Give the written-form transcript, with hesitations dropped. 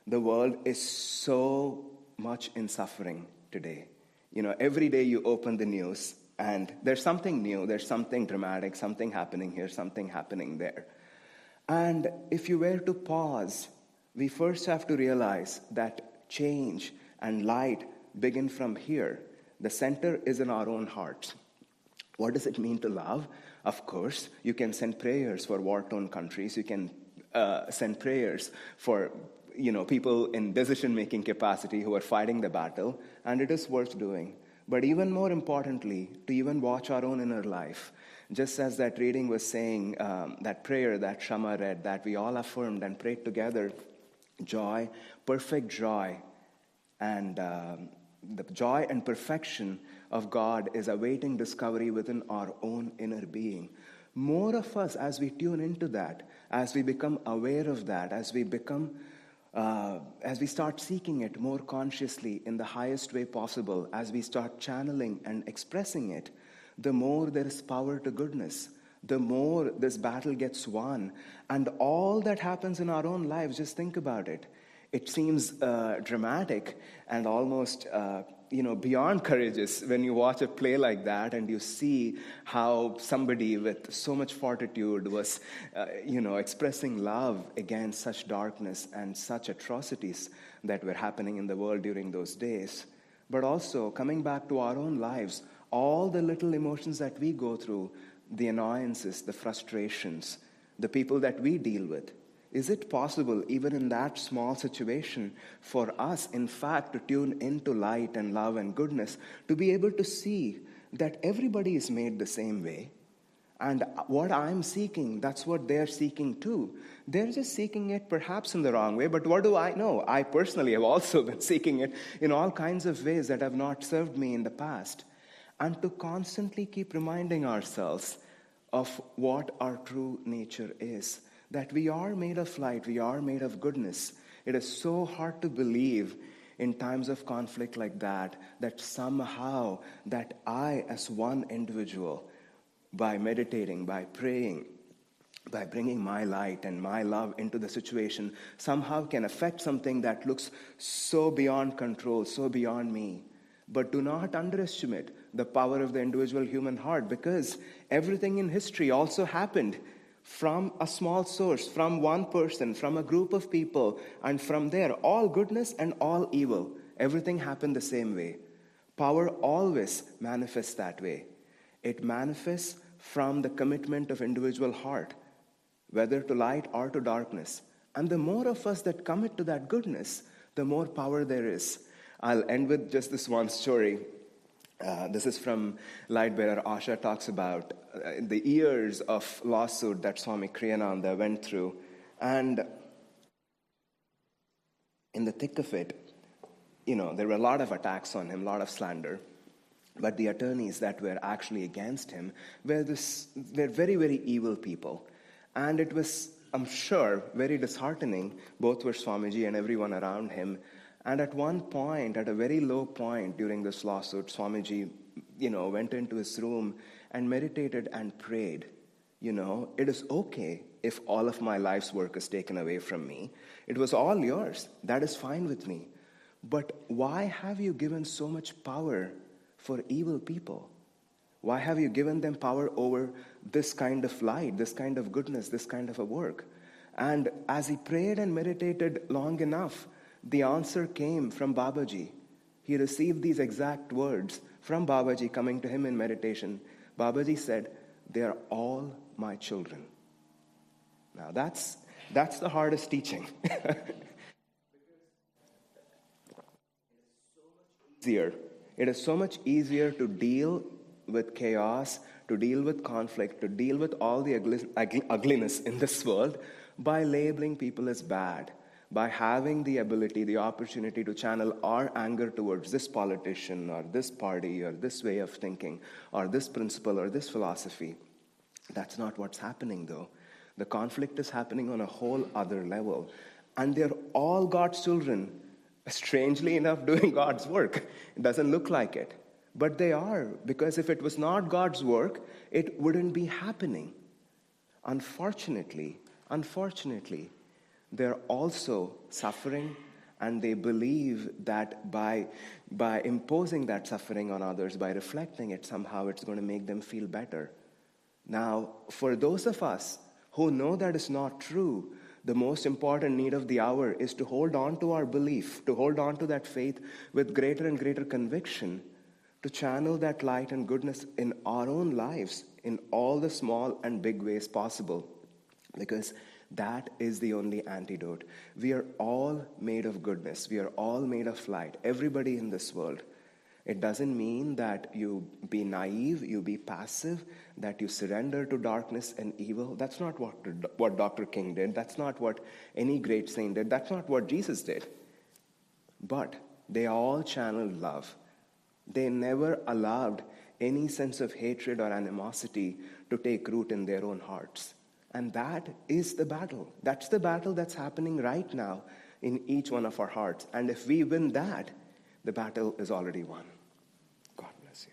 The world is so much in suffering today. Every day you open the news and there's something new, there's something dramatic, something happening here, something happening there. And if you were to pause, we first have to realize that change and light begin from here. The center is in our own hearts. What does it mean to love? Of course, you can send prayers for war-torn countries. You can send prayers for people in decision-making capacity who are fighting the battle, and it is worth doing. But even more importantly, to even watch our own inner life. Just as that reading was saying, that prayer that Shama read, that we all affirmed and prayed together, joy, perfect joy, and the joy and perfection of God is awaiting discovery within our own inner being. More of us, as we tune into that, as we become aware of that, as we start seeking it more consciously in the highest way possible, as we start channeling and expressing it, the more there is power to goodness, the more this battle gets won. And all that happens in our own lives, just think about it. It seems dramatic and almost beyond courageous when you watch a play like that and you see how somebody with so much fortitude was expressing love against such darkness and such atrocities that were happening in the world during those days. But also, coming back to our own lives, all the little emotions that we go through, the annoyances, the frustrations, the people that we deal with, is it possible, even in that small situation, for us, in fact, to tune into light and love and goodness, to be able to see that everybody is made the same way? And what I'm seeking, that's what they're seeking too. They're just seeking it perhaps in the wrong way, but what do I know? I personally have also been seeking it in all kinds of ways that have not served me in the past. And to constantly keep reminding ourselves of what our true nature is. That we are made of light, we are made of goodness. It is so hard to believe in times of conflict like that somehow that I, as one individual, by meditating, by praying, by bringing my light and my love into the situation, somehow can affect something that looks so beyond control, so beyond me. But do not underestimate the power of the individual human heart, because everything in history also happened from a small source, from one person, from a group of people, and from there, all goodness and all evil, everything happened the same way. Power always manifests that way. It manifests from the commitment of individual heart, whether to light or to darkness. And the more of us that commit to that goodness, the more power there is. I'll end with just this one story. This is from Lightbearer. Asha talks about the years of lawsuit that Swami Kriyananda went through. And in the thick of it, there were a lot of attacks on him, a lot of slander. But the attorneys that were actually against him were very, very evil people. And it was, I'm sure, very disheartening, both for Swamiji and everyone around him. And at one point, at a very low point during this lawsuit, Swamiji, went into his room and meditated and prayed. It is okay if all of my life's work is taken away from me. It was all yours. That is fine with me. But why have you given so much power for evil people? Why have you given them power over this kind of light, this kind of goodness, this kind of a work? And as he prayed and meditated long enough, the answer came from Babaji. He received these exact words from Babaji coming to him in meditation. Babaji said, "They are all my children." Now that's the hardest teaching. It is so much easier to deal with chaos, to deal with conflict, to deal with all the ugliness in this world by labeling people as bad, by having the ability, the opportunity to channel our anger towards this politician or this party or this way of thinking or this principle or this philosophy. That's not what's happening, though. The conflict is happening on a whole other level. And they're all God's children, strangely enough, doing God's work. It doesn't look like it. But they are, because if it was not God's work, it wouldn't be happening. Unfortunately, they're also suffering And they believe that by imposing that suffering on others, by reflecting it, somehow it's going to make them feel better. Now, for those of us who know that is not true, the most important need of the hour is to hold on to our belief, to hold on to that faith with greater and greater conviction, to channel that light and goodness in our own lives in all the small and big ways possible, because that is the only antidote. We are all made of goodness. We are all made of light. Everybody in this world. It doesn't mean that you be naive, you be passive, that you surrender to darkness and evil. That's not what Dr. King did. That's not what any great saint did. That's not what Jesus did. But they all channeled love. They never allowed any sense of hatred or animosity to take root in their own hearts. And that is the battle. That's the battle that's happening right now in each one of our hearts. And if we win that, the battle is already won. God bless you.